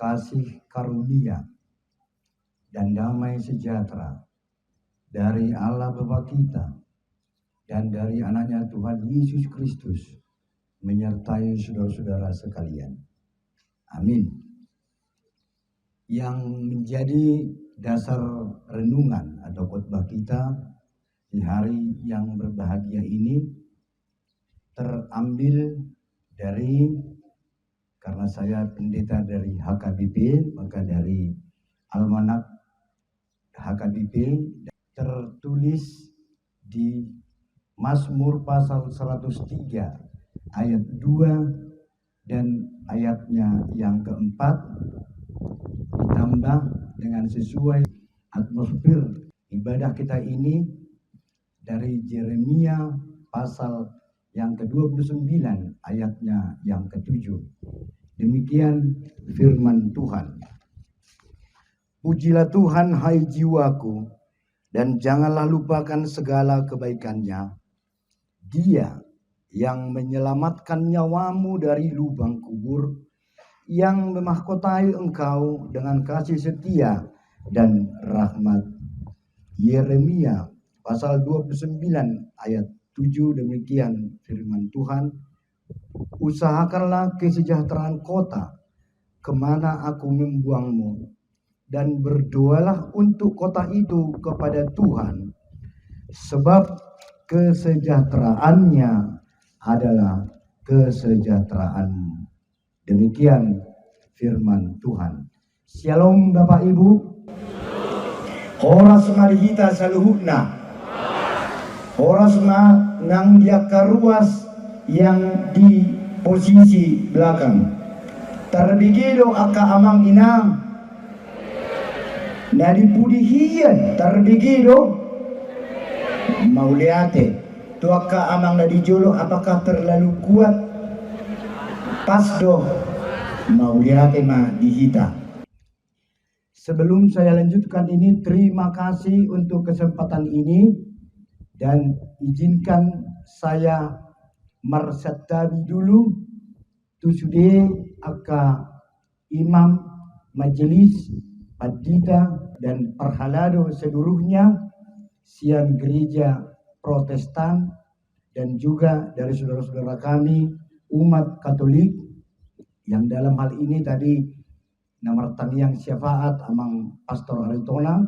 kasih karunia dan damai sejahtera dari Allah Bapa kita dan dari anaknya Tuhan Yesus Kristus menyertai saudara-saudara sekalian. Amin. Yang menjadi dasar renungan atau khotbah kita di hari yang berbahagia ini terambil dari, karena saya pendeta dari HKBP, maka dari Almanak HKBP tertulis di Mazmur pasal 103 ayat 2 dan ayatnya yang keempat, ditambah dengan sesuai atmosfer ibadah kita ini dari Yeremia pasal yang ke-29 ayatnya yang ke-7. Demikian firman Tuhan. Pujilah Tuhan hai jiwaku, dan janganlah lupakan segala kebaikannya. Dia yang menyelamatkan nyawamu dari lubang kubur, yang memahkotai engkau dengan kasih setia dan rahmat. Yeremia pasal 29 ayat 7, demikian firman Tuhan. Usahakanlah kesejahteraan kota kemana aku membuangmu, dan berdoalah untuk kota itu kepada Tuhan, sebab kesejahteraannya adalah kesejahteraanmu. Demikian firman Tuhan. Shalom Bapak Ibu. Horas marihita saluhutna. Horas nang dia karuas yang di posisi belakang. Terbigido aka amang inang. Nadi pudihian terbigido mauliate. Tuaka amang nadi jolo, apakah terlalu kuat? Pasdo mauliate ma dihita. Sebelum saya lanjutkan ini, terima kasih untuk kesempatan ini, dan izinkan saya marsatabi dulu tusude aka imam majelis Padita dan Perhalado seluruhnya, sian gereja Protestan, dan juga dari saudara-saudara kami umat Katolik yang dalam hal ini tadi nomor taniang syafaat amang Pastor Aritona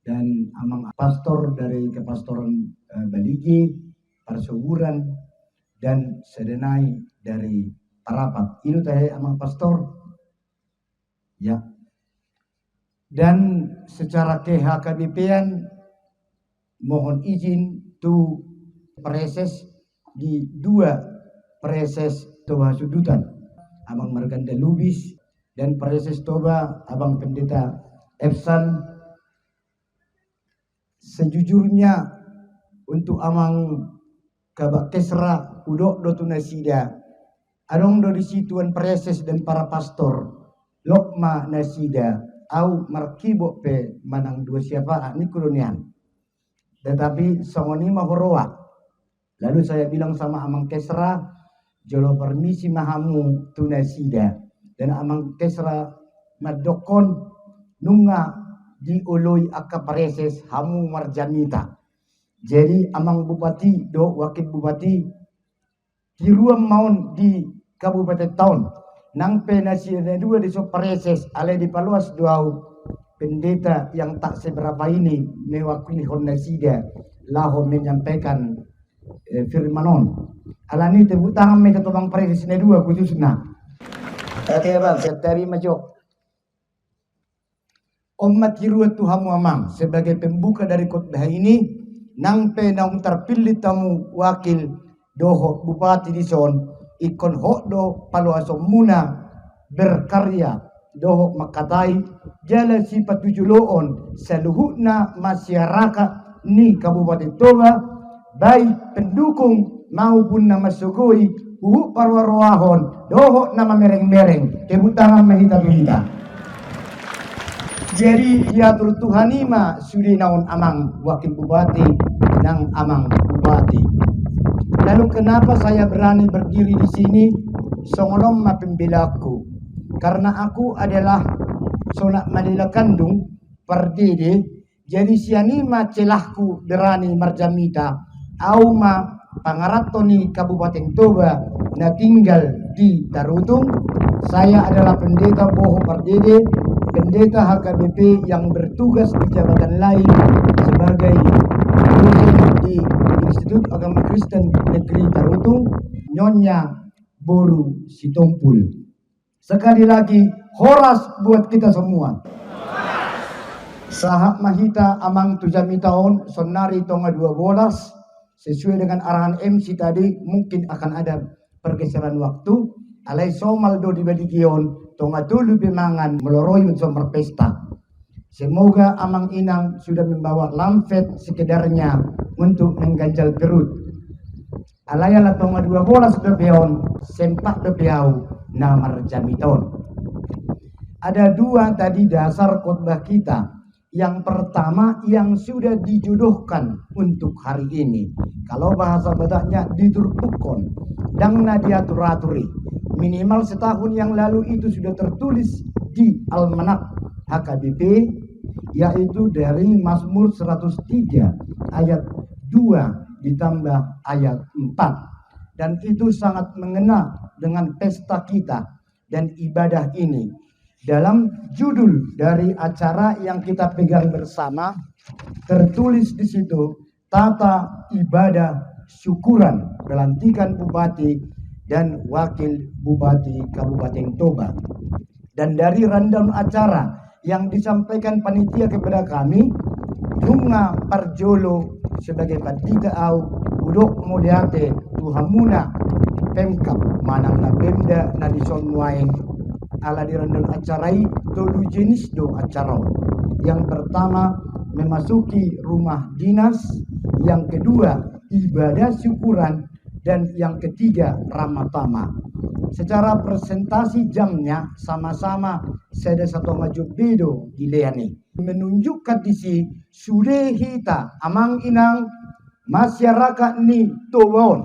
dan amang pastor dari kepastoran Baligi, Parsuburan, dan sedenai dari Parapat. Itu teh amang pastor ya. Dan secara KHKBP-an mohon izin tu preses di dua preses toba sudutan abang Marganda Lubis dan preses toba abang pendeta Efsan. Sejujurnya untuk amang kabak kesra udok do tunasida adong do disituan preses dan para pastor lokma nasida au markibo pe manang dua syafaat ni kolonian. Tetapi songoni mahoroa. Lalu saya bilang sama amang kesra, jolo permisi mahamu tunasida, dan amang kesra madokon nunga di oloi aka pareses hamu marjanita. Jadi amang bupati do wakil bupati kiruam maun di Kabupaten Taun nang penasida dua di sopareses ale di paluas doau pendeta yang tak seberapa ini mewakili Honasida laho menyampaikan firmanon alani tepuk tangan mereka tobang preses ne dua khususnya. Oke bang, saya terima jok. Umat kirua Tuhan Muhammad sebagai pembuka dari khotbah ini nang penang terpilih tamu wakil doho bupati di son ikon hokdo paluaso muna berkarya doho makatai jala sifat tujuloon seluhutna masyarakat ni Kabupaten Toba, baik pendukung maupun nama sugoi parwaroahon doho nama mereng-mereng kebutangan mahita-mahita. Jadi diatur Tuhanima sudi naon amang wakil bupati nang amang bupati. Lalu kenapa saya berani berdiri di sini? Songolom mapembelaku. karena aku adalah sonak malila kandung perdede, jadi sianima celahku derani marjamita auma pangaratoni Kabupaten Toba na tinggal di Tarutung. Saya adalah pendeta Boho Pardede, pendeta HKBP yang bertugas di jabatan lain sebagai dosen di Institut Agama Kristen Negeri Tarutung, Nyonya Boru Sitompul. Sekali lagi, horas buat kita semua. Sahak mahita amang tujami tahun sonari tonga 12, sesuai dengan arahan MC tadi, mungkin akan ada pergeseran waktu. Alai somal do di badigion tonga tulu pemangan meloroi unsur pesta. Semoga amang inang sudah membawa lamfet sekedarnya untuk mengganjal perut. Alayala tonga 12 bebeon sempak bebeau namar jamiton. Ada dua tadi dasar khotbah kita. Yang pertama yang sudah dijodohkan untuk hari ini. Kalau bahasa Badaknya diturpukon dan diatur-aturi. Minimal setahun yang lalu itu sudah tertulis di Almanak HKBP, yaitu dari Mazmur 103 ayat 2 ditambah ayat 4. Dan itu sangat mengena dengan pesta kita dan ibadah ini. Dalam judul dari acara yang kita pegang bersama, tertulis di situ tata ibadah syukuran pelantikan bupati dan wakil bupati Kabupaten Toba. Dan dari rundown acara yang disampaikan panitia kepada kami, Bunga Parjolo sebagai Pandita Au Udok Modiate Tuhamuna Pemkap Manangna Pemda Nadison Waeng ala di rundown acarai tolu jenis do acara. Yang pertama memasuki rumah dinas, yang kedua ibadah syukuran, dan yang ketiga ramatama. Secara presentasi jamnya sama-sama saya satu maju bedo gileani. Menunjukkan di sini sudah hita amang inang masyarakat ni tobon.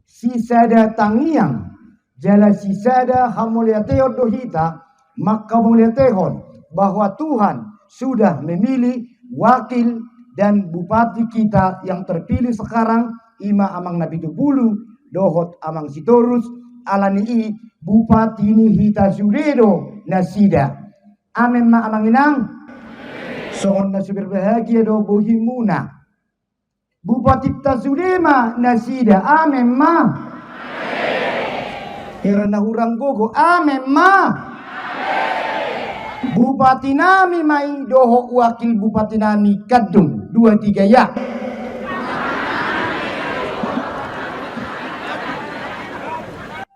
Si sada tangiang jala si sada hamuliateo dohita maka muliatehon bahwa Tuhan sudah memilih wakil dan bupati kita yang terpilih sekarang, Ima amang Nabi Tubulu, dohot amang Sitorus, alani bupati ini hita sudedo nasida. Amin ma amang inang. Soon na berbahagia do bohimuna. Bupati tasudema nasida. Amin ma. Karena hurang gogo. Amin ma. Bupati nami mai doho wakil bupati nami kadung 2-3 ya.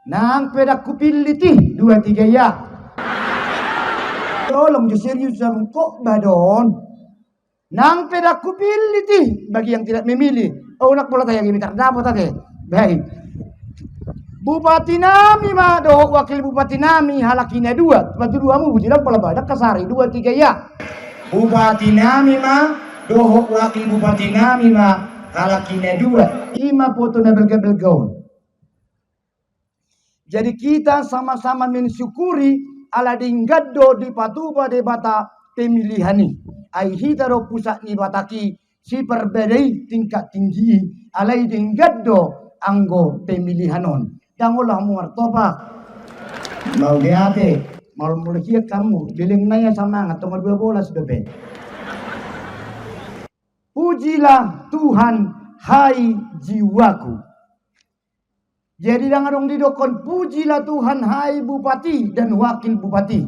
Nang peda kupiliti 2-3 ya. Tolong jo serius sama kok badon. Nang peda kupiliti bagi yang tidak memilih. Oh nak bola tayang imitar dapat tadi. Baik. Bupati nami ma doh wakil bupati nami halakina 2. Batu 2 mu bujilang pala badak kasari 2-3 ya. Bupati nami ma doh wakil bupati nami ma halakina 2. Ima foto na belga-belgaon. Jadi kita sama-sama mensyukuri ala dinggaddo di patuba de bata pemilihani. Ai hitaro pusat ni bataki si perbedai tingkat tinggi alai dinggaddo anggo pemilihanon. Dangolah muartopa. Mau diate, mau mulikiat kamu, biling naya sama ngatong 12 dobe. Pujilah Tuhan, hai jiwaku. Jadi dangadong didokon, pujilah Tuhan hai bupati dan wakil bupati.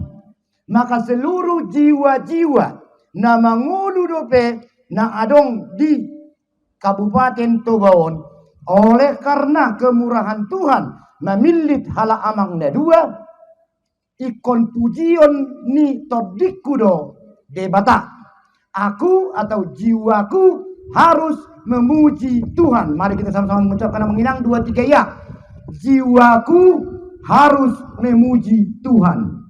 Maka seluruh jiwa-jiwa na mangulu dope na adong di Kabupaten Tobaon, oleh karena kemurahan Tuhan mamilit hala amang na 2, ikon pujion ni todikudo debata. Aku atau jiwaku harus memuji Tuhan. Mari kita sama-sama mengucapkan menginang 2-3 ya. Jiwaku harus memuji Tuhan.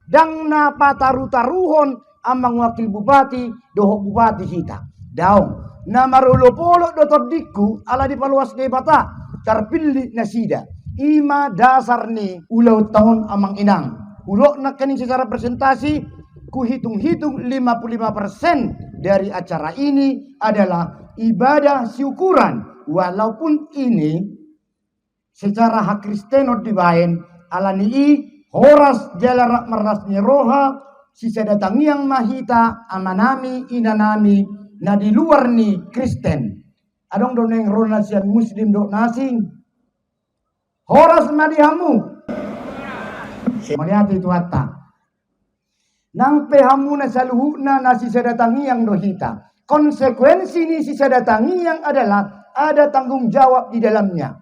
Dang na pataru-taruhon amang wakil bupati doho bupati kita. Daong na marulopolo do todiku ala di paluas debata terpilih nasida. ima dasar ni ulau tahun amang inang. Ulo nak kening secara presentasi ku hitung-hitung 55% dari acara ini adalah ibadah syukuran, walaupun ini secara hak Kristen dibaen alani horas jalarak merasni roha sisa datang yang mahita amanami inanami na di luar ni Kristen adong doneng ronasian muslim dok nasing horas madihamu melihat itu hatta nang pehamu na saluhuna na sisa datang yang dohita konsekuensi ni sisa datang yang adalah ada tanggung jawab di dalamnya.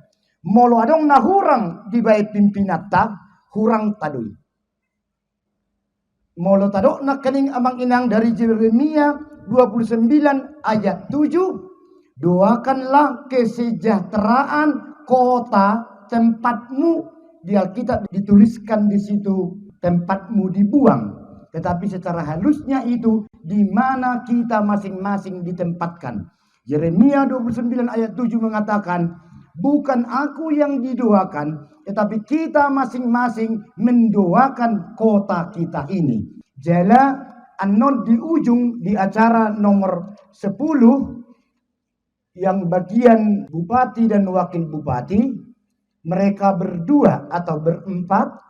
Molo adong na hurang di bae pimpinata hurang tadui. Molo tadok na kening amang inang dari Yeremia 29 ayat 7. Doakanlah kesejahteraan kota tempatmu. Di Alkitab dituliskan di situ tempatmu dibuang. Tetapi secara halusnya itu di mana kita masing-masing ditempatkan. Yeremia 29 ayat 7 mengatakan, bukan aku yang didoakan, tetapi kita masing-masing mendoakan kota kita ini. Jala anot di ujung di acara nomor 10 yang bagian bupati dan wakil bupati, mereka berdua atau berempat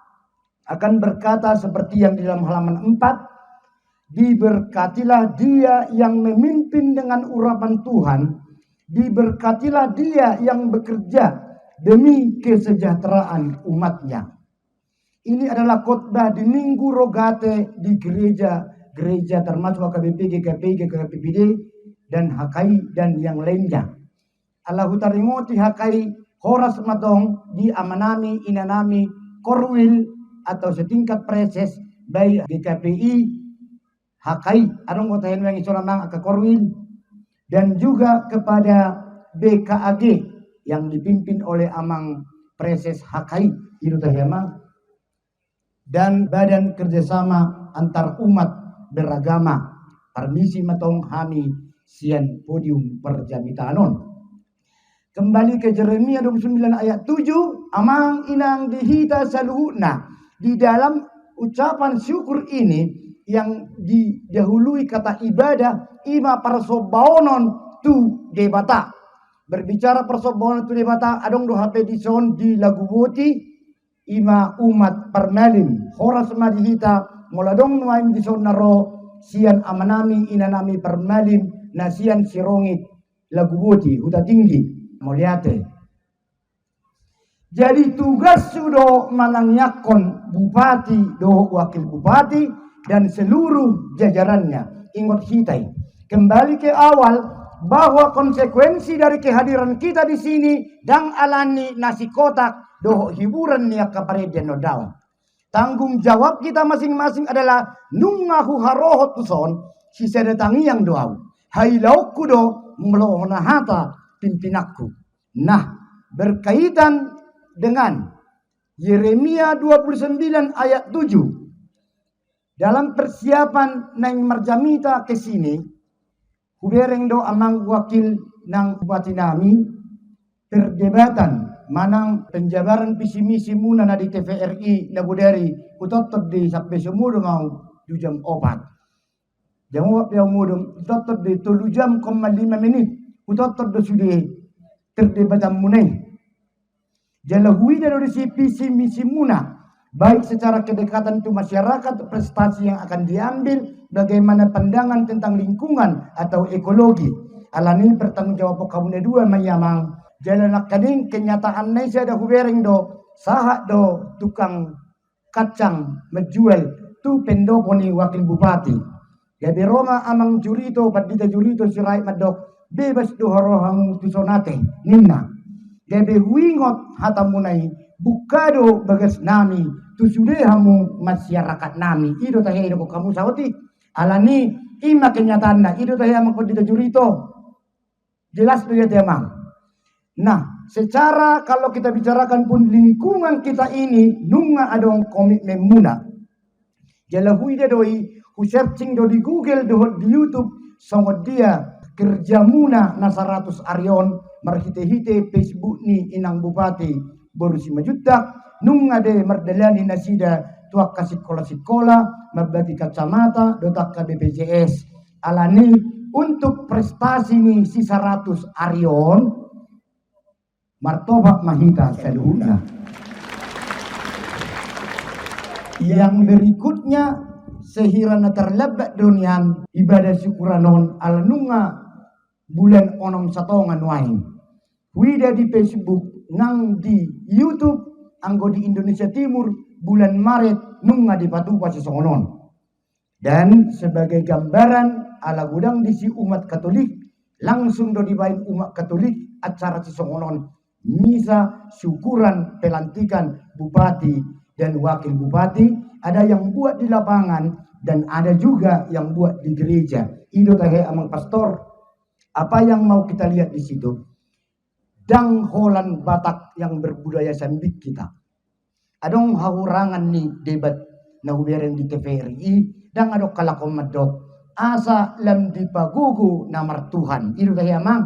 akan berkata seperti yang di dalam halaman 4, diberkatilah dia yang memimpin dengan urapan Tuhan, diberkatilah dia yang bekerja demi kesejahteraan umatnya. Ini adalah khotbah di Minggu Rogate di gereja termasuk HKBP, GKP, GKPD, dan HKI dan yang lainnya. Allah utaringoti HKI horas matong di amanami, inanami, korwil atau setingkat preses baik GKPI, HKI, adong kotahin yang isolamang ke korwil, dan juga kepada BKAG yang dipimpin oleh amang preses HKI itu terhema dan Badan Kerjasama Antar Umat Beragama permisi matong hami sian podium perjamitanon. Kembali ke Yeremia 29 ayat 7, amang inang dihita saluhuna. Di dalam ucapan syukur ini yang didahului kata ibadah ima persobaonon tu debata. Berbicara persobaonon tu debata adong do HP dison di lagu boti ima umat permelim horas madihita moladong nuaim dison naro sian amanami inanami permelim nasian sirongit lagu boti huta tinggi moliate. Jadi tugas sudo manangyakon bupati do wakil bupati dan seluruh jajarannya. Ingat hitai. Kembali ke awal bahwa konsekuensi dari kehadiran kita di sini dang alani nasi kotak doh hiburan niak kapareden no daw. Tanggung jawab kita masing-masing adalah nungahu harohot tuson si sedatangi yang doau. Hailau kudo melohona hata pimpinakku. Nah, berkaitan dengan Yeremia 29 ayat 7. Dalam persiapan nang marjamita ke sini, hubereng do amang wakil nang bupati nami perdebatan manang penjabaran visi misi muna na di TVRI na budari utotot di sampai semudo mau 2 jam 4. Jawab yang mudum utotot di 3 jam 5 menit utotot do sudah terdebatan munai. Jalahui dari si visi misi muna baik secara kedekatan itu masyarakat, prestasi yang akan diambil, bagaimana pandangan tentang lingkungan atau ekologi. Alani bertanggung jawab kamu dua mayamang jalan akaning kenyataan naisa ada hubereng do sahat do tukang kacang menjual tu pendoponi wakil bupati. Gabi Roma amang jurito badita jurito sirai madok bebas do horohang tusonate ninna. Gabi huingot hatamunai bukado bagas nami tusudehamu masyarakat nami ido tahe ko kamu sawati alani ima kenyataan na ido tahe amang badita jurito jelas tuh ya temang. Nah, secara kalau kita bicarakan pun lingkungan kita ini nunga adong komitmen muna. Jalahui dia doi hu searching do di Google do di YouTube songot dia kerja muna na 100 arion marhite-hite Facebook ni inang bupati baru si majutak nung ade merdalani nasida tuak kasih sekolah mabati kacamata dotak ke BPJS alani untuk prestasi ni si 100 Arion martobat mahita seluruhnya. Yang berikutnya sehirana terlebat dunian ibadah syukuranon alanunga bulan onom satongan wain. Wida di Facebook nang di YouTube anggo di Indonesia Timur bulan Maret nunga di Patupa sesongonon. Dan sebagai gambaran ala gudang disi umat Katolik langsung do dibain umat Katolik acara sesongonon misa syukuran pelantikan bupati dan wakil bupati, ada yang buat di lapangan dan ada juga yang buat di gereja. Itu teh amang pastor. Apa yang mau kita lihat di situ? Dang holan Batak yang berbudaya sambik kita. Adong haurangan nih debat na huberen di TVRI dan adok kalakom madok asa lam dipagugu namar Tuhan. Itu teh amang.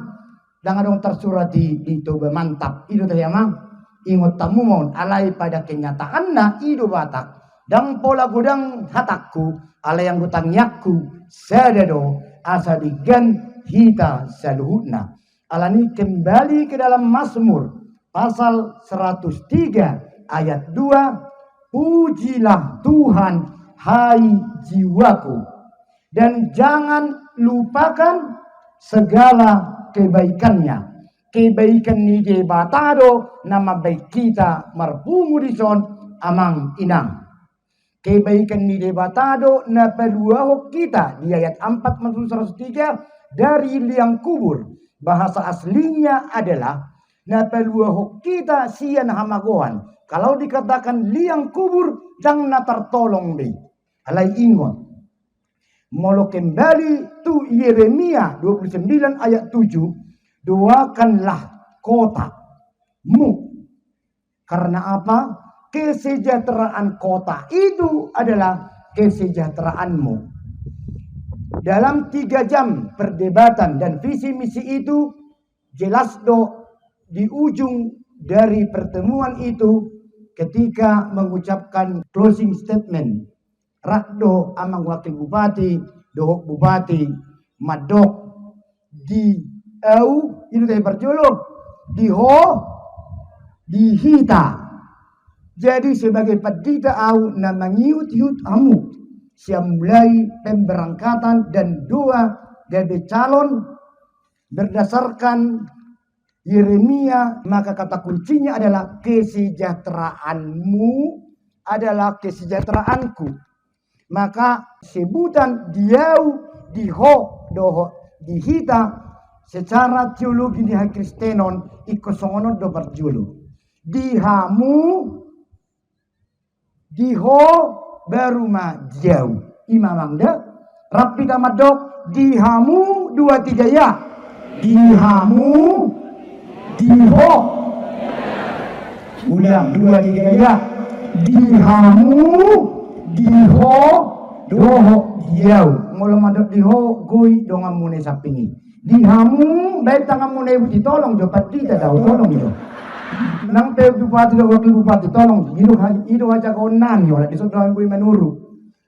Dan adong tersurat di Toba mantap. Itu teh amang. Ingot tamu mohon alai pada kenyataan na ido Batak dan pola gudang hatakku ala yang gutang yakku sadado asa digan hita saluhutna alani kembali ke dalam Mazmur pasal 103 ayat 2 pujilah Tuhan hai jiwaku dan jangan lupakan segala kebaikannya. Kebaikan ni de batado nama baik kita marpungu di son amang inang. Kebaikan ni de batado na peluaho kita di ayat 4 Mazmur 103 dari liang kubur. Bahasa aslinya adalah na peluaho kita sian hamagoan. Kalau dikatakan liang kubur jang na tertolong deh. Alai ingon. Molo kembali tu Yeremia 29 ayat 7. Doakanlah kotamu. Karena apa? Kesejahteraan kota itu adalah kesejahteraanmu. Dalam 3 jam perdebatan dan visi misi itu jelas do di ujung dari pertemuan itu ketika mengucapkan closing statement rakdo amang wakil bupati dohok bupati madok di itu dari berjuluk dihita. Jadi sebagai padita au na mangiut-iut amu siam mulai pemberangkatan dan doa dari calon berdasarkan Yeremia, maka kata kuncinya adalah kesejahteraanmu adalah kesejahteraanku. Maka sebutan diau diho doho dihita secara teologi di Kristenon ikosongono do berjulu dihamu diho beruma jauh imamangda rapi tamadok dihamu 2-3 ya dihamu diho ulang 2-3 ya dihamu diho doho jauh ngolo madok diho gui dongam mune sapingi dihamu baik tangan mune ditolong jo patita daw tolong jo nang pe bupati do wakil bupati tolong ido aja ko nan yo la disodahan gue menuru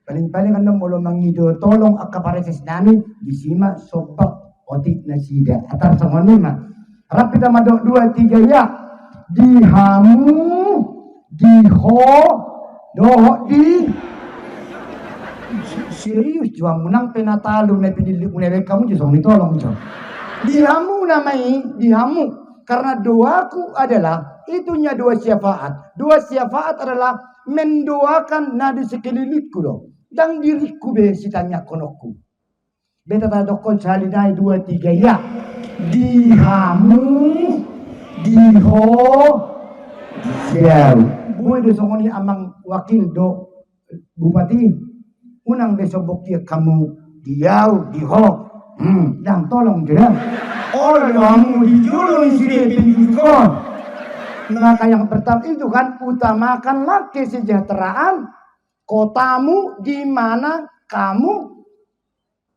paling-paling kan molo mangido tolong akapareses nami disima sobak otik nasida atar samone mah rapita madok 2-3 ya dihamu diho doho di serius juang menang penatalu na pindilik mulai kamu justru ditolong jo dihamu namai dihamu karena doaku adalah itunya doa syafaat adalah mendoakan nadi sekelilingku loh dan diriku be sitanya konokku beta tadokon salinai 2-3 ya dihamu diho jauh gue disongoni amang wakil do bupati unang besok kia kamu diau diho dan tolong jelas orang dijulung sini pendidikan maka yang pertama itu kan utamakanlah kesejahteraan kotamu di mana kamu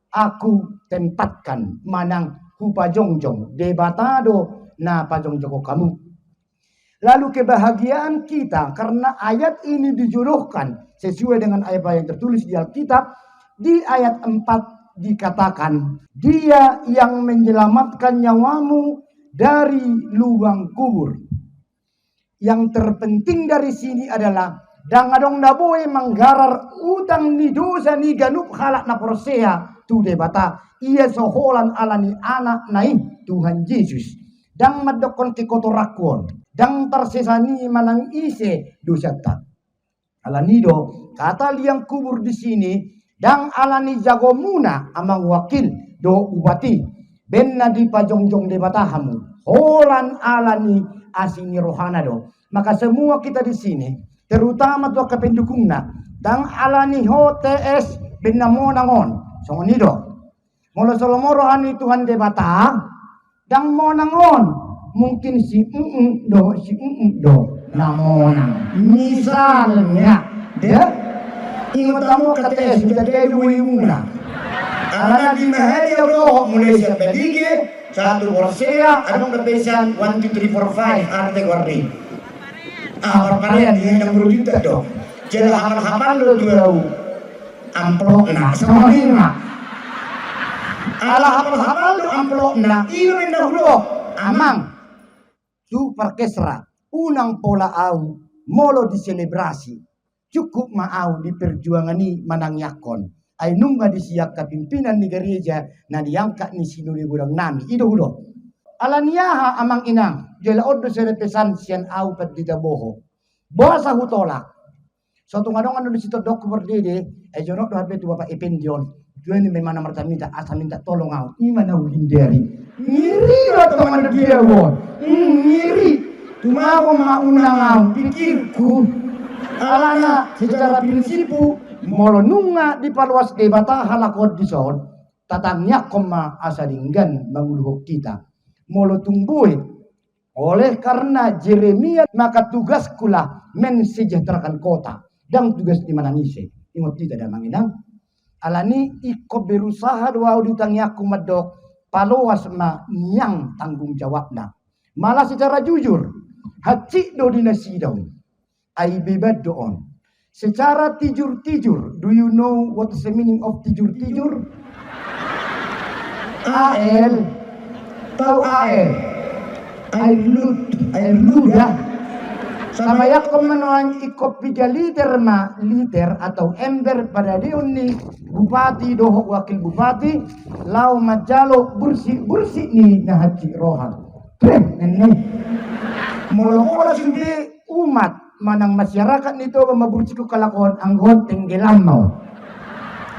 aku tempatkan manang hupa jongjong debatado na pajongjoko kamu Lalu kebahagiaan kita karena ayat ini dijodohkan sesuai dengan ayat yang tertulis di Alkitab. Di ayat 4 dikatakan, Dia yang menyelamatkan nyawamu dari lubang kubur. Yang terpenting dari sini adalah dangadong daboe manggarar utang ni dosa ni ganup halak na persea tu debata ia soholan alani anak nai Tuhan Yesus dang madokon ke kotorakon dang tersesani manang ise dosa tak alanido kata liang kubur di sini dang alani jago muna amang wakil do bupati benna di pajongjong debata hamu holan alani asini rohana do. Maka semua kita di sini, terutama tua kependukungna, dang alani HTS benamonangon, songonido. Molo solomoro ani Tuhan debata, dang monangon, mungkin si do, namonang. Misalnya, dia ingat kamu KTS bisa dewi muna. Karena di mahali roh mulai siap belige, satu borsea, adong kepesan 1, 2, 3, 4, 5, arte gordi. Perparian dia yang berjuta dong. Jadi hafal lo tahu amplop nak semua ini mah. Ala hafal lo amplop nak ini dahulu amang. Tu parkesra unang pola au molo diselebrasi. Cukup mau di perjuangan ini manang yakon. Ay nunga disiak kepimpinan ni gereja na diangkat ni sinuli gudang nami. Ido hudo. Alaniaha amang inang. Jela odo sere pesan sian au pet dita boho. Bosa hutolak. Suatu ngadong anu di situ dok berdede. Jonok do hape tu bapak Ependion. Jual ni memang nomor minta asa minta tolong au. Imana hindari. Ngiri lo teman dia won. Ngiri. Cuma aku maunang au. Pikirku. Alana secara prinsipu. Molo nunga di paluas debata halakot di son. Tatangnya koma asa dinggan manguluhok kita. Molo tumbuhi oleh karena Jeremia maka tugas kula mensejahterakan kota dan tugas di mana nise ingat tidak ada manginang alani iko berusaha doa ditangyaku medok paloas ma nyang tanggung jawabna malah secara jujur haci do dinasi daun ai bebad doon secara tijur do you know what is the meaning of tijur AL tahu AL air ludah sama yakom menuan ikop 3 liter ma liter atau ember pada diuni bupati dohok wakil bupati lau majalo bersih ni nahaji rohan ini mula-mula sudah umat manang masyarakat nito mabursiku kalakon anggon tenggelam mau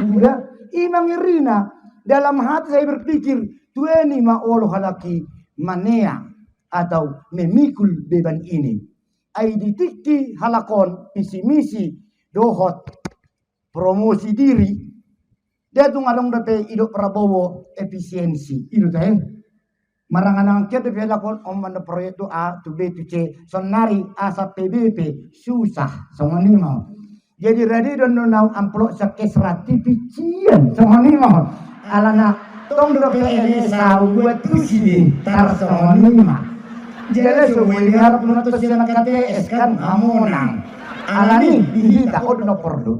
udah imang irina dalam hati saya berpikir tueni ma olo halaki manea atau memikul beban ini. Ai ditikti halakon visi misi dohot promosi diri. Dia tu ngadong dape hidup Prabowo efisiensi. Itu teh. Maranganang kia dape halakon omanda proyek tu A tu B tu C. Sonari asa PBP susah. Songani mau. Jadi radi don nau amplok sakesra tipician. Songani mau. Alana tong dape NSA buat tu sini tar songani mau. Jelas semua harap menuntut silang KTS kan amonang. Alani dihita odo no perlu.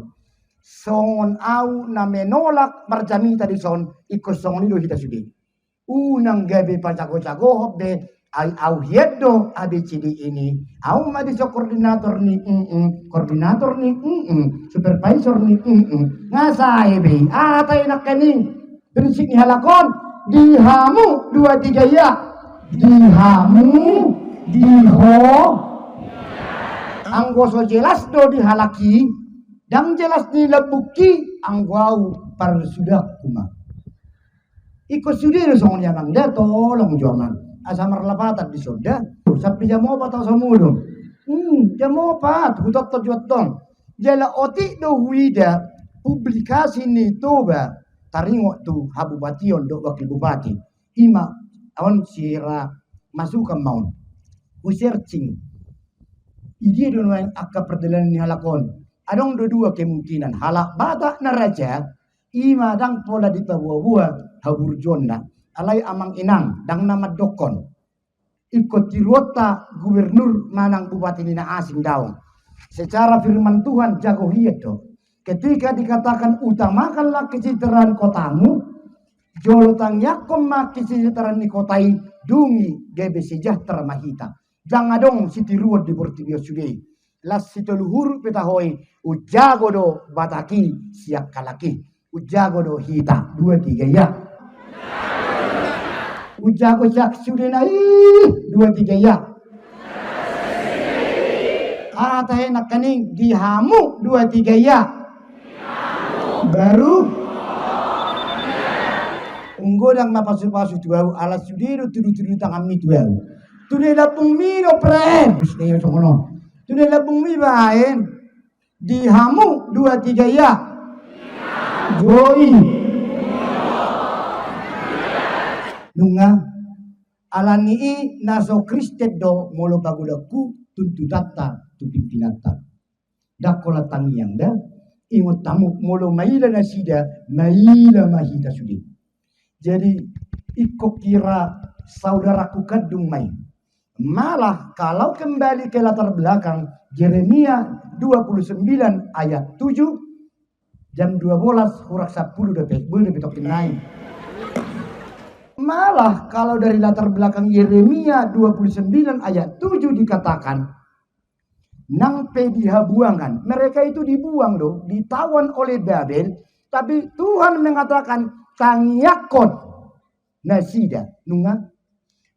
Songon au na menolak marjamita di son ikut songon itu hita sudi. Unang gabe pacago-cago hobde ai au hiedo ABCD ini. Au madiso koordinator ni supervisor ni ngasai be. Atay nakani. Prinsip ni halakon dihamu 2 3 ya. Dihamu, diho, anggoso jelas do dihalaki, dan jelas dilebuki anggau par sudah kuma. Ikut sudah songon yang dia tolong jaman. Asal merlapatan di sudah, sampai jam 4 atau semudo. Jam 4, hutot tong. Jala otik do huida publikasi ni toba taringo tu habu bation do wakil bupati. Ima awan sira masukkan maun searching ide doang akka perdelan ni halakon adong dua kemungkinan halak bata na raja ima dang pola di buah habur jonna alai amang inang dang nama dokon ikut tirota gubernur manang bupati nina asing daun. Secara firman Tuhan jago hiedo. Ketika dikatakan utamakanlah kesejahteraan kotamu, jolotang yakom ma kesejahteraan ni kotai dungi gebe sejahtera mahita. Jangan dong siti ruot di portibio sudei. Las situ luhur petahoi ujago do bataki siak kalaki. Ujago do hita 2 3 ya. Ujago siak sudah naik 2 3 ya. Atahe nak kening dihamu 2 3 ya. Baru unggodang mapasu-pasu tuau alas sudiru tudu-tudu tangan mi tuau. Tunai labung mi no pren. Stay sono. Tunai labung mi baen. Dihamu 2 3 ya. Goi. Nunga alani naso Kristen do molo bagudaku tuntutata tu pimpinata. Dakola tangiang da ingot tamu molo maila nasida maila mahita sudi. Jadi iko kira saudaraku kadung mai. Malah kalau kembali ke latar belakang Yeremia 29 ayat 7 jam 12 huruf 10 detik boleh betokin naik. Malah kalau dari latar belakang Yeremia 29 ayat 7 dikatakan nang pe dihabuangan. Mereka itu dibuang loh, ditawan oleh Babel, tapi Tuhan mengatakan tangyakon nasida nunga.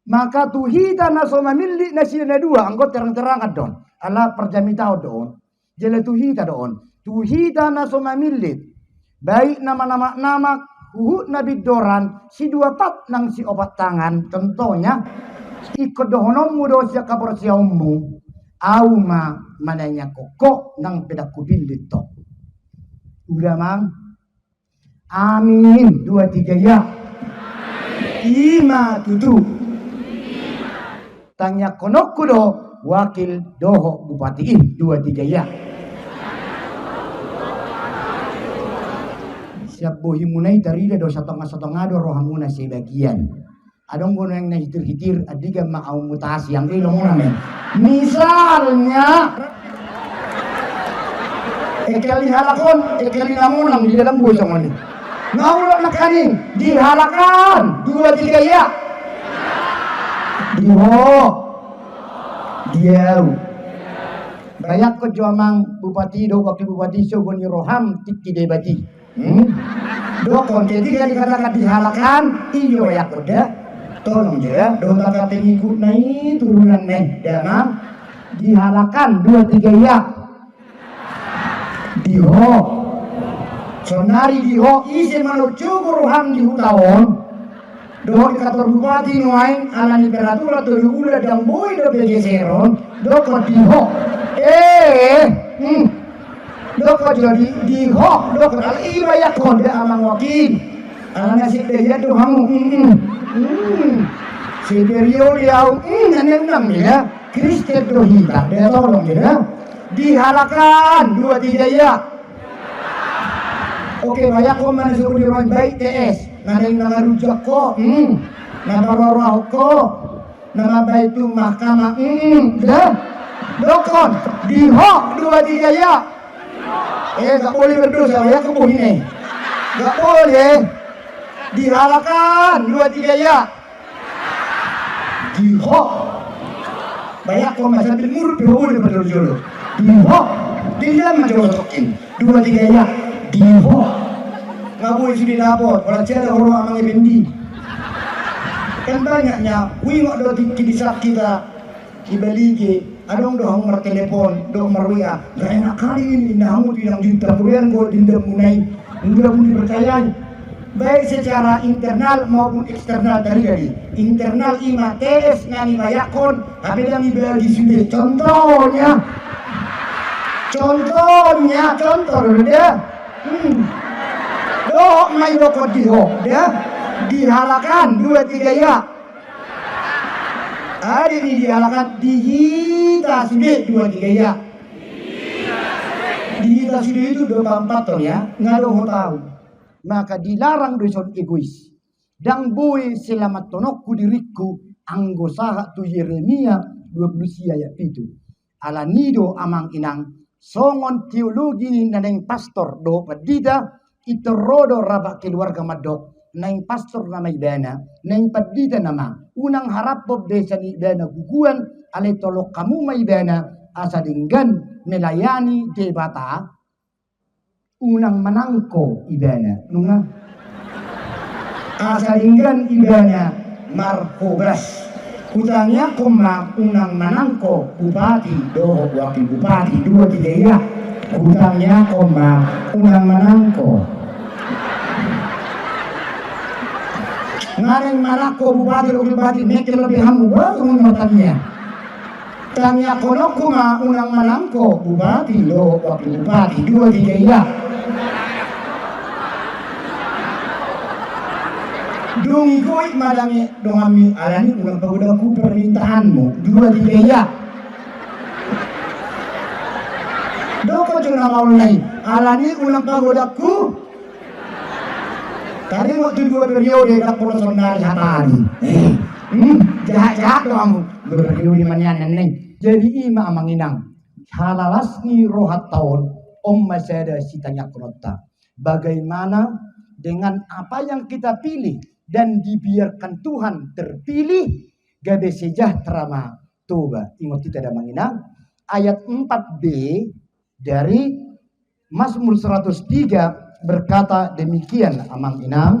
Maka tuhita nasoma milik nasida na dua anggot terang-terangan don. Allah perjami tahu don. Jele tuhita don. Tuhita nasoma milik. Baik nama uhud nabi doran si 24 nang si obat tangan contohnya ikut dohonomu do sia kapor siaummu auma mananya koko nang pedaku bilit to. Udah mang. Amin 2 3 ya. Ima tutu. Tanya konokku do wakil doho bupati 2 3 ya. Siap bohi munai tarida do satong-satong ado rohamuna sebagian. Adong gono yang nahitir-hitir adiga mau mutasi yang ilo muna men. Misalnya ekali halakon, ekali namunang di dalam bosong ini. Ngaulo nakaning dihalakan 2 3 ya. Diho diau. Bayak ko juamang bupati do wakil bupati sogoni roham tiki debati. Dokon ketika dikatakan dihalakan iyo ya kuda tolong juga do kata minggu nai turunan neh damang dihalakan 2 3 ya. Diho sonari diho isi manucu roham di hutawon. Doh di kantor bupati nuain ala temperatura tuh udah dan boy do pegeseron doko diho doko jadi diho doko ala iba ya konde amang wakil ala nasi dia tuh hamu Siberio diau neneng ya Kristen do hita dia tolong ya dihalakan 2 3 ya. Oke banyak komen suruh di ruang baik TS nadeng nama rujak ko nama roroh ko nama baitu mahkamah dah dokon diho 2 3 ya. Gak boleh berdosa ya kebuh ini gak boleh dihalakan 2 3 ya. Diho banyak komen sambil murut boleh berdosa diho tidak menjodokin 2 3 ya. Diho nggak boleh sudah dapat kalau ada orang amang bendi kan banyaknya wingok do disak kita ibalige adong doang mertelepon do merwia gak enak kali ini namu tidak juta kemudian gue dendam munai enggak boleh percaya baik secara internal maupun eksternal dari internal ima TS ngani bayakon tapi yang dibagi sudah contoh dia do mai doko diho ya dihalakan 2 3 ya. Hari ini dihalakan dihita sudah 2 3 ya. Dihita sudah itu 24 ton ya nggak ada tahu. Maka dilarang doson egois. Dang boy selamat tonokku diriku anggosaha tu Yeremia 20 ayat itu. Ala nido amang inang songon teologi naneng pastor do padida itorodo rabak keluarga madok nang pastor nama ibana nang padida nama unang harap bob desa ni ibana guguan ale tolok kamu ma ibana asa dinggan melayani debata unang manangko ibana nunga asa dinggan ibana markobras utangnya koma unang manangko bupati do wakil bupati 2 3 ya utangnya koma unang manangko ngareng manangko bupati wakil bupati mekir lebih hamu bangun matanya tangnya kono koma unang manangko bupati do wakil bupati 2 3 ya Dungi koi madami dongami alani ulang pagodaku permintaanmu 2 3 ya. Doko cuma mau nai alani ulang pagodaku. Tadi waktu 2 periode dak pola sonari hatani. Jahat kamu berperiode manyan neng. Jadi ima amanginang halalasni rohat tahun masada sitanya konota. Bagaimana dengan apa yang kita pilih dan dibiarkan Tuhan terpilih gabe sejahtera ma toba ingat kita ada menginang ayat 4b dari Mazmur 103 berkata demikian amang inang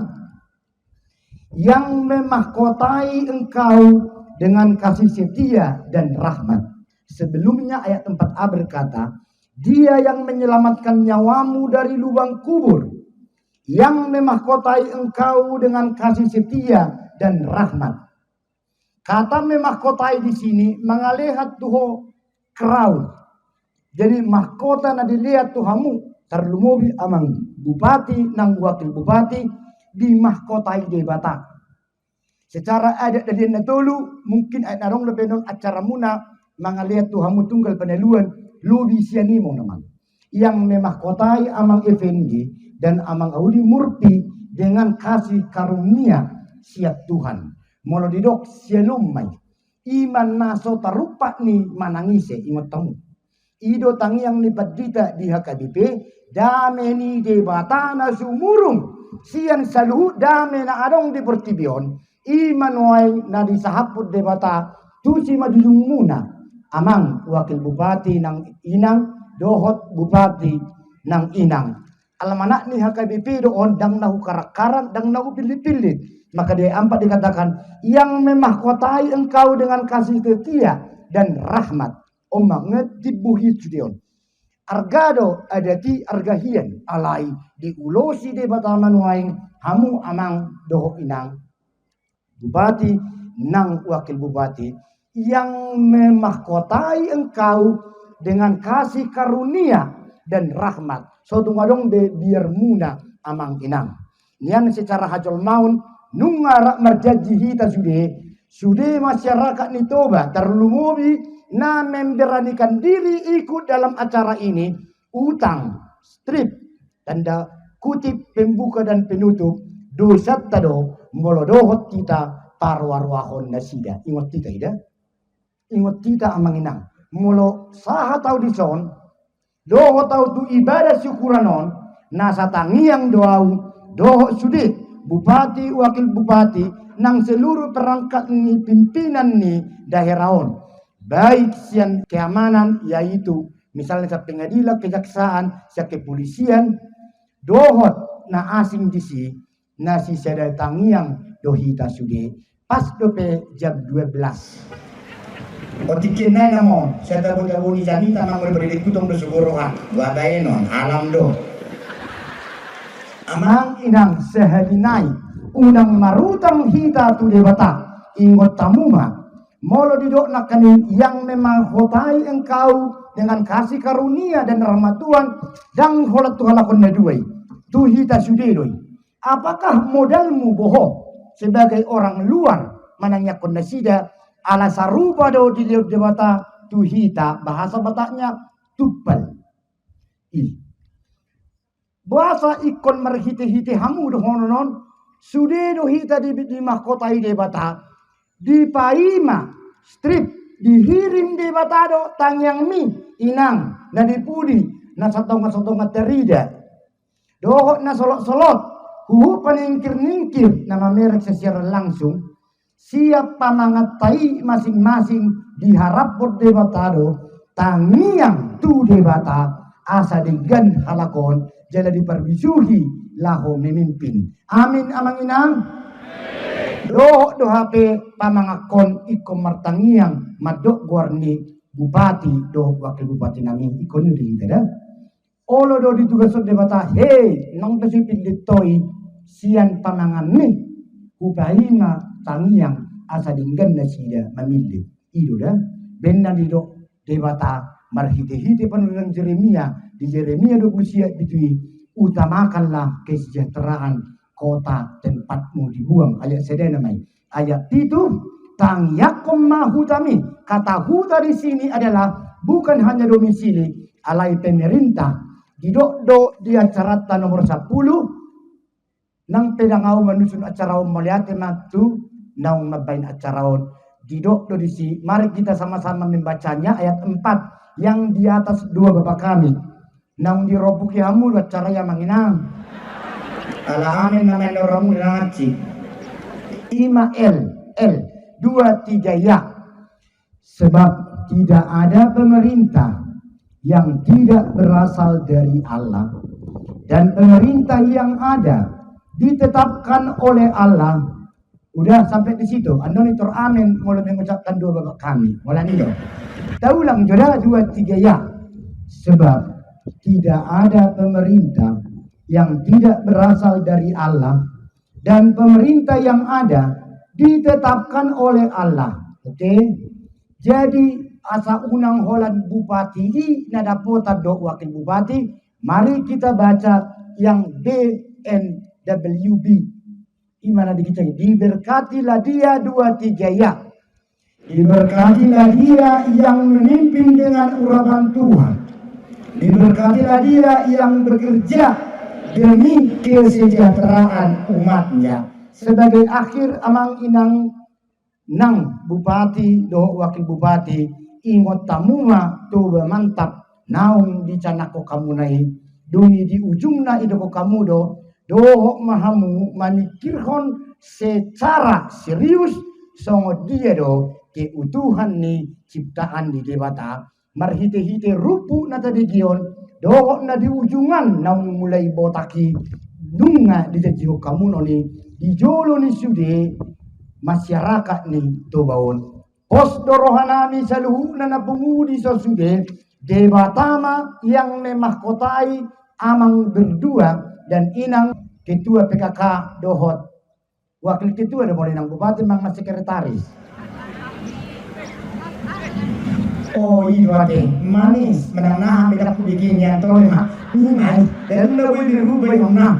yang memahkotai engkau dengan kasih setia dan rahmat. Sebelumnya ayat 4a berkata dia yang menyelamatkan nyawamu dari lubang kubur, yang memahkotai engkau dengan kasih setia dan rahmat. Kata memahkotai di sini mengalihat tuho crowd. Jadi mahkota na dilihat tuhamu terlumubi amang bupati nang wakil bupati di mahkotai di Batak. Secara adat dari natolu mungkin ada narong lebih acara muna mengalihat tuhamu tunggal peneluan lubi sianimo naman. Yang memahkotai amang effendi dan amang audi murti dengan kasih karunia siap Tuhan. Molo didok sialumai. Iman naso tarupa ni manangise ingat tamu. Ido tangi yang nipadita di HKBP dame ni debata na sumurung. Sian saluhu dame na adong di pertibion. Iman wai na disahaput debata tusi madulung muna. Amang wakil bupati ng inang dohot bupati ng inang. Alam anak ni HKBP doon dang nahu karak-karak dang nahu pilit-pilit. Maka dia empat dikatakan yang memahkotai engkau dengan kasih setia dan rahmat. Omang ngetibuhi sudion. Argado adati argahian alai diulosi de bataman waing hamu amang doho inang bupati nang wakil bupati yang memahkotai engkau dengan kasih karunia dan rahmat. So tungadong biar muna amang inang. Nian secara hajol maun nungarak merjaji hita sude masyarakat ni toba terlumubi na memberanikan diri ikut dalam acara ini utang strip tanda kutip pembuka dan penutup dosa tado molodohot kita parwarwahon nasida ingot kita ida ingot kita amang inang molo saha tau dison doho tau tu ibadah syukuranon nasa tangiang doau doho sude bupati wakil bupati nang seluruh perangkat ni pimpinan ni daeraon baik sian keamanan yaitu misalnya sa pengadilan kejaksaan sa kepolisian dohot na asing disi na si sada tangiang dohita sude pas dope jam 12 Otikin na namon, sa tabo-tabo ni Janita mang berbeda kutong do sugorohan, wadaye non, alam do. Amang inang sehalinay, unang marutang hita tu debata, ingot tamuma, molo didok na kanin yang memang hotai engkau dengan kasih karunia dan rahmat Tuhan, dan holat Tuhan lakon na duay, tu hita sudedoi. Apakah modalmu bohong sebagai orang luar mananyakon na sida, ala sarupa do di debata tuhita bahasa Bataknya tupal bahasa ikon merhiti-hiti hamu do hononon sude do hita di mahkota debata di Paima strip dihirim di Batado tangyang mi inang na dipudi na satong-satong terida dohot na solot-solot huhu paningkir-ningkir na mamerek secara langsung siap pamangatai masing-masing diharap di Batado tangyang tu di Bata asa dengan halakon jala diperbisuhi laho memimpin. Amin amang inang. Do hape pamangakon ikon martangiang madok guarni bupati do wakil bupati nami ikon yuri tada. Olo do ditugasot debata nang pesipin ditoi sian pamangan ni upahima tangiang asa dinggan na sida mamili ido da benna dido debata marhite-hite penulisan Jeremia di Jeremia 20 bitui utamakanlah kesejahteraan kota tempatmu dibuang ayat sedena mai ayat itu tang yakum mahutami kata huta di sini adalah bukan hanya domisili alai pemerintah didok di acara nomor 10 nang pedangau menusun acara melihat matu nang mabain acara didok di sini mari kita sama-sama membacanya ayat 4 yang di atas dua bapak kami nang dirobuki hamu acara yang manginang alahamin namen orang ngaci ima L 23 ya sebab tidak ada pemerintah yang tidak berasal dari Allah dan pemerintah yang ada ditetapkan oleh Allah. Udah sampai di situ andonitor amin mulai mengucapkan dua bapak kami mulai nih ulang jodoh 23 ya sebab tidak ada pemerintah yang tidak berasal dari Allah dan pemerintah yang ada ditetapkan oleh Allah. Oke. Jadi asa unang holan bupati nada pota do wakil bupati. Mari kita baca yang BNWB. Gimana dikit diberkatilah dia 23 ya. Diberkatilah dia yang memimpin dengan urapan Tuhan. Diberkatilah dia yang bekerja demi kesejahteraan umatnya. Sebagai akhir amang inang nang bupati do wakil bupati ingot tamuma tuba mantap naung di canako kamu nai dungi di ujungna idoko kamu do mahamu manikirhon secara serius songo dia do keutuhan ni ciptaan di debata marhite-hite rupu nata digion dohok na di ujungan na mulai botaki dunga di tejiho kamu noni di jolo ni sude masyarakat ni tobaon pos dorohanami saluhu na pemudi so sude debatama yang memahkotai amang berdua dan inang ketua PKK dohot wakil ketua ada boleh nang bupati mang sekretaris. Oh iya deh, manis menanah beda bikin yang terlalu mah, ini dan lebih dirubah yang nah,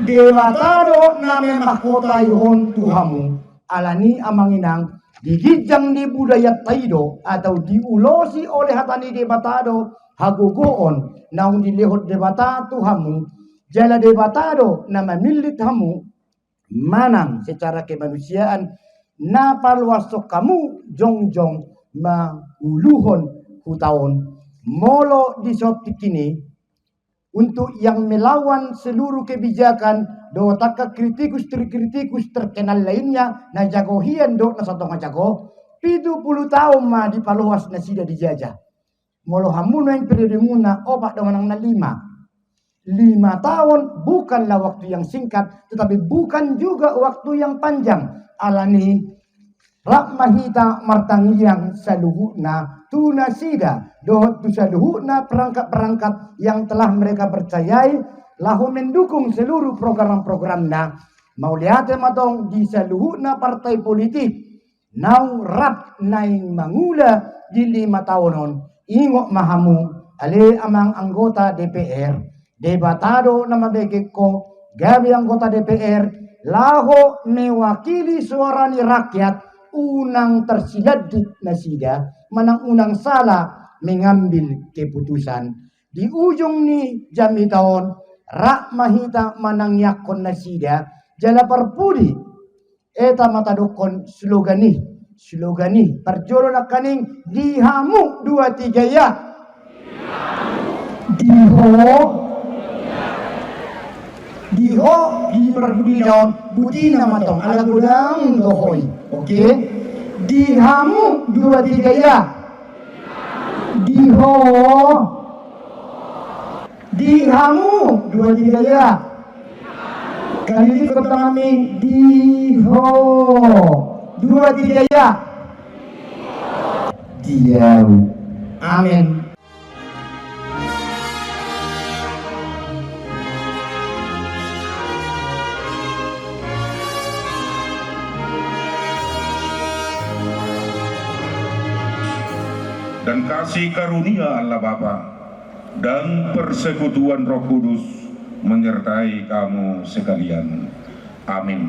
dewata name mahkota yon tuhamu, alani amanginang digijang di budaya Taido atau diulosi oleh hatani debatado hagogoon naung dilehot debata tuhamu, jala debatado nama milit hamu manang secara kemanusiaan napalwasok kamu jongjong mauluhon hutaon molo di sotik ini untuk yang melawan seluruh kebijakan do taka kritikus terkenal lainnya na jagohian do na satu jago 70 tahun ma di paluas na sida dijajah molo hamuna yang periode muna obat do manang na 5 tahun bukanlah waktu yang singkat tetapi bukan juga waktu yang panjang alani Rahmahita martangiang saluhuna tunasida dohot tu saluhuna perangkat-perangkat yang telah mereka percayai lahu mendukung seluruh program-programna mau lihat matong di saluhuna partai politik nau rap naing mangula di 5 tahunon ingok mahamu ale amang anggota DPR debatado nama begeko gabi anggota DPR laho mewakili suara ni rakyat unang tersiladik nasida manang unang salah mengambil keputusan di ujung ni jami tahun rak mahita manang yakon nasida jala perpudi eta mata dukon slogani parjolo nakaning dihamu 23 ya diho berbudi daun budi nama tong ala gudang dohoi oke dihamu 23 ya dihamu 23 ya kali ini kami diho 23 ya diau amin. Dan kasih karunia Allah Bapa dan persekutuan Roh Kudus menyertai kamu sekalian. Amin.